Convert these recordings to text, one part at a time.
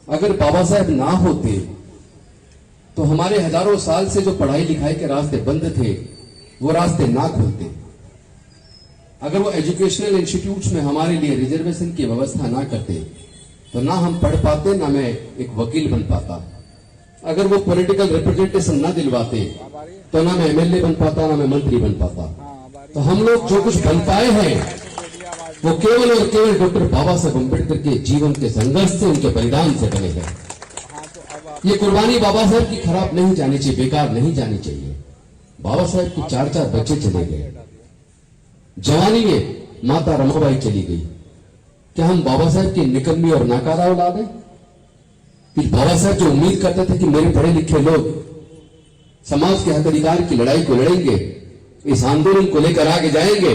अगर बाबा साहब ना होते तो हमारे हजारों साल से जो पढ़ाई लिखाई के रास्ते बंद थे वो रास्ते ना खुलते। अगर वो एजुकेशनल इंस्टीट्यूट्स में हमारे लिए रिजर्वेशन की व्यवस्था ना करते तो ना हम पढ़ पाते, ना मैं एक वकील बन पाता। अगर वो पॉलिटिकल रिप्रेजेंटेशन ना दिलवाते तो ना मैं एमएलए बन पाता, ना मैं मंत्री बन पाता। तो हम लोग जो कुछ बन पाए हैं वो केवल और केवल डॉक्टर बाबा साहब अम्बेडकर के जीवन के संघर्ष से, उनके बलिदान से बने हैं। ये कुर्बानी बाबा साहब की खराब नहीं जानी चाहिए, बेकार नहीं जानी चाहिए। बाबा साहब के 4 बच्चे चले गए, जवानी में माता रमाबाई चली गई। क्या हम बाबा साहब की निकम्मी और नाकारा औलाद है? फिर बाबा साहब जो उम्मीद करते थे कि मेरे पढ़े लिखे लोग समाज के हक अधिकार की लड़ाई को लड़ेंगे, इस आंदोलन को लेकर आगे जाएंगे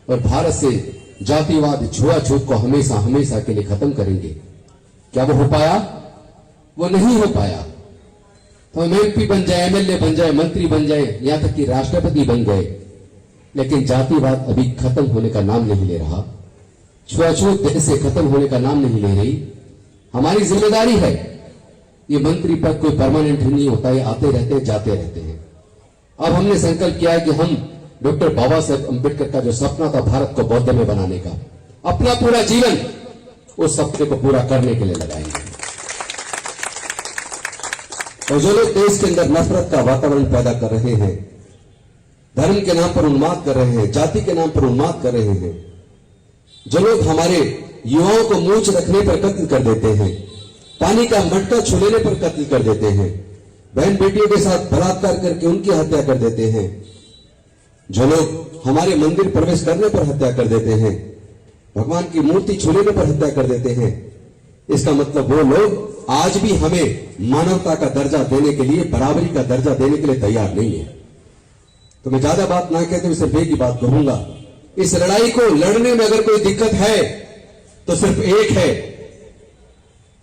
और भारत से जातिवाद, छुआछूत को हमेशा हमेशा के लिए खत्म करेंगे, क्या वो हो पाया? वो नहीं हो पाया। तो हम एमपी बन जाए, एमएलए बन जाए, मंत्री बन जाए, यहां तक कि राष्ट्रपति बन गए, लेकिन जातिवाद अभी खत्म होने का नाम नहीं ले रहा। छुआछूत देश से खत्म होने का नाम नहीं ले रही। हमारी जिम्मेदारी है, ये मंत्री पद कोई परमानेंट नहीं होता है, आते रहते हैं, जाते रहते हैं। अब हमने संकल्प किया है कि हम डॉक्टर बाबा साहब अम्बेडकर का जो सपना था भारत को बौद्ध में बनाने का, अपना पूरा जीवन उस सपने को पूरा करने के लिए लगाएंगे। और जो लोग देश के अंदर नफरत का वातावरण पैदा कर रहे हैं, धर्म के नाम पर उन्माद कर रहे हैं, जाति के नाम पर उन्माद कर रहे हैं, जो लोग हमारे युवाओं को मूंछ रखने पर कत्ल कर देते हैं, पानी का मटका छू लेने पर कत्ल कर देते हैं, बहन बेटियों के साथ बलात्कार करके उनकी हत्या कर देते हैं, जो लोग हमारे मंदिर प्रवेश करने पर हत्या कर देते हैं, भगवान की मूर्ति छू लेने पर हत्या कर देते हैं, इसका मतलब वो लोग आज भी हमें मानवता का दर्जा देने के लिए, बराबरी का दर्जा देने के लिए तैयार नहीं है। तो मैं ज्यादा बात ना कहते हुए सिर्फ एक ही बात कहूंगा, इस लड़ाई को लड़ने में अगर कोई दिक्कत है तो सिर्फ एक है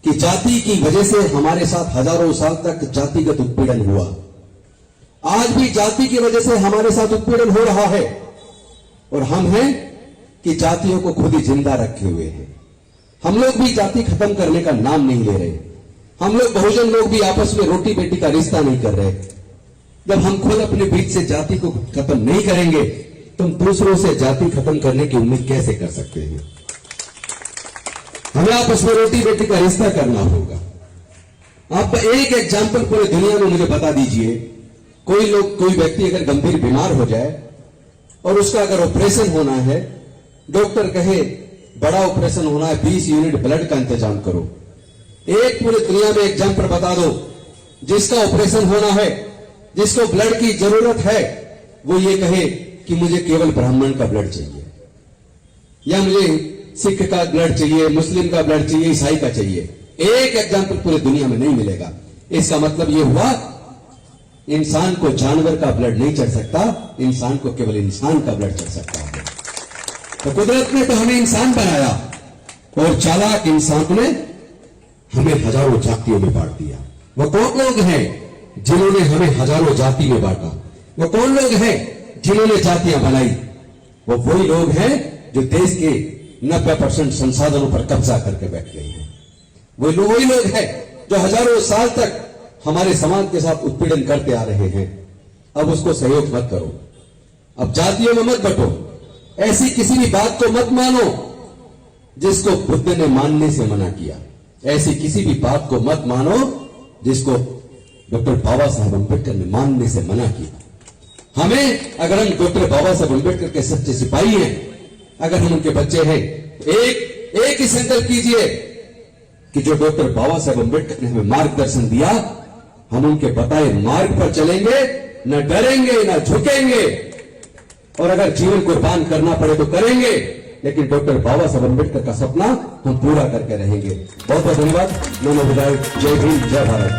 कि जाति की वजह से हमारे साथ हजारों साल तक जातिगत उत्पीड़न हुआ। आज भी जाति की वजह से हमारे साथ उत्पीड़न हो रहा है और हम हैं कि जातियों को खुद ही जिंदा रखे हुए हैं। हम लोग भी जाति खत्म करने का नाम नहीं ले रहे। हम लोग बहुजन लोग भी आपस में रोटी बेटी का रिश्ता नहीं कर रहे। जब हम खुद अपने बीच से जाति को खत्म नहीं करेंगे तो हम दूसरों से जाति खत्म करने की उम्मीद कैसे कर सकते हैं? हमें आपस में रोटी बेटी का रिश्ता करना होगा। आप एक एग्जाम्पल पूरे दुनिया में मुझे बता दीजिए, कोई व्यक्ति अगर गंभीर बीमार हो जाए और उसका अगर ऑपरेशन होना है, डॉक्टर कहे बड़ा ऑपरेशन होना है, 20 यूनिट ब्लड का इंतजाम करो। एक पूरी दुनिया में एग्जाम्पल बता दो जिसका ऑपरेशन होना है, जिसको ब्लड की जरूरत है, वो ये कहे कि मुझे केवल ब्राह्मण का ब्लड चाहिए, या मुझे सिख का ब्लड चाहिए, मुस्लिम का ब्लड चाहिए, ईसाई का चाहिए। एक एग्जाम्पल पूरी दुनिया में नहीं मिलेगा। इसका मतलब यह हुआ इंसान को जानवर का ब्लड नहीं चढ़ सकता, इंसान को केवल इंसान का ब्लड चढ़ सकता है। तो कुदरत ने तो हमें इंसान बनाया और चालाक इंसान ने हमें हजारों जातियों में बांट दिया। वो कौन लोग हैं जिन्होंने हमें हजारों जाति में बांटा? वो कौन लोग हैं जिन्होंने जातियां बनाई? वो वही लोग हैं जो देश के 90% संसाधनों पर कब्जा करके बैठ गए हैं। वो वही लोग हैं जो हजारों साल तक हमारे समाज के साथ उत्पीड़न करते आ रहे हैं। अब उसको सहयोग मत करो, अब जातियों में मत बंटो, ऐसी किसी भी बात को मत मानो जिसको बुद्ध ने मानने से मना किया, ऐसी किसी भी बात को मत मानो जिसको डॉक्टर बाबा साहब अम्बेडकर ने मानने से मना किया। हमें, अगर हम डॉक्टर बाबा साहब अम्बेडकर के सच्चे सिपाही हैं, अगर हम उनके बच्चे हैं, एक ही संकल्प कीजिए कि जो डॉक्टर बाबा साहब अम्बेडकर ने हमें मार्गदर्शन दिया, हम उनके बताए मार्ग पर चलेंगे, न डरेंगे न झुकेंगे, और अगर जीवन कुर्बान करना पड़े तो करेंगे, लेकिन डॉक्टर बाबा साहब अम्बेडकर का सपना हम पूरा करके रहेंगे। बहुत बहुत धन्यवाद। नमो बुद्धाय। जय हिंद, जय भारत।